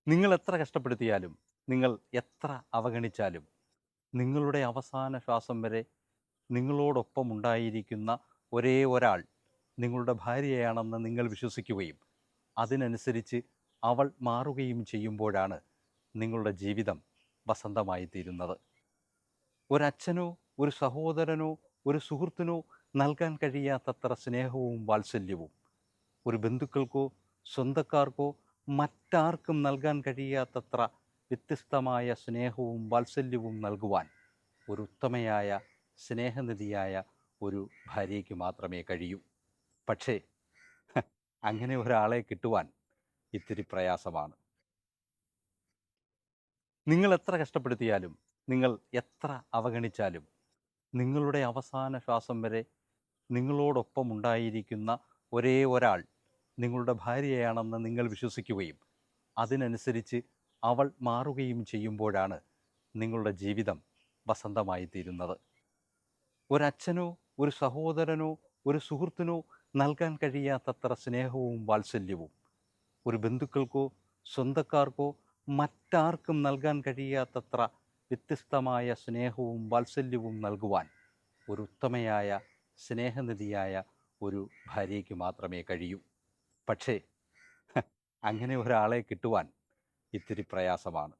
നിങ്ങൾ എത്ര കഷ്ടപ്പെടുത്തിയാലും, നിങ്ങൾ എത്ര അവഗണിച്ചാലും, നിങ്ങളുടെ അവസാന ശ്വാസം വരെ നിങ്ങളോടൊപ്പം ഉണ്ടായിരിക്കുന്ന ഒരേ ഒരാൾ നിങ്ങളുടെ ഭാര്യയാണെന്ന് നിങ്ങൾ വിശ്വസിക്കുകയും അതിനനുസരിച്ച് അവൾ മാറുകയും ചെയ്യുമ്പോഴാണ് നിങ്ങളുടെ ജീവിതം വസന്തമായി തീരുന്നത്. ഒരച്ഛനോ ഒരു സഹോദരനോ ഒരു സുഹൃത്തിനോ നൽകാൻ കഴിയാത്തത്ര സ്നേഹവും വാത്സല്യവും ഒരു ബന്ധുക്കൾക്കോ സ്വന്തക്കാർക്കോ മറ്റാർക്കും നൽകാൻ കഴിയാത്തത്ര വ്യത്യസ്തമായ സ്നേഹവും വാത്സല്യവും നൽകുവാൻ ഒരു ഉത്തമയായ സ്നേഹനിധിയായ ഒരു ഭാര്യയ്ക്ക് മാത്രമേ കഴിയൂ. പക്ഷേ അങ്ങനെ ഒരാളെ കിട്ടുവാൻ ഇത്തിരി പ്രയാസമാണ്. നിങ്ങൾ എത്ര കഷ്ടപ്പെടുത്തിയാലും, നിങ്ങൾ എത്ര അവഗണിച്ചാലും, നിങ്ങളുടെ അവസാന ശ്വാസം വരെ നിങ്ങളോടൊപ്പം ഉണ്ടായിരിക്കുന്ന ഒരേ ഒരാൾ നിങ്ങളുടെ ഭാര്യയാണെന്ന് നിങ്ങൾ വിശ്വസിക്കുകയും അതിനനുസരിച്ച് അവൾ മാറുകയും ചെയ്യുമ്പോഴാണ് നിങ്ങളുടെ ജീവിതം വസന്തമായി തീരുന്നത്. ഒരച്ഛനോ ഒരു സഹോദരനോ ഒരു സുഹൃത്തിനോ നൽകാൻ കഴിയാത്തത്ര സ്നേഹവും വാത്സല്യവും ഒരു ബന്ധുക്കൾക്കോ സ്വന്തക്കാർക്കോ മറ്റാർക്കും നൽകാൻ കഴിയാത്തത്ര വ്യത്യസ്തമായ സ്നേഹവും വാത്സല്യവും നൽകുവാൻ ഒരു ഉത്തമയായ സ്നേഹനിധിയായ ഒരു ഭാര്യയ്ക്ക് മാത്രമേ കഴിയൂ. പക്ഷേ അങ്ങനെ ഒരാളെ കിട്ടുവാൻ ഇത്തിരി പ്രയാസമാണ്.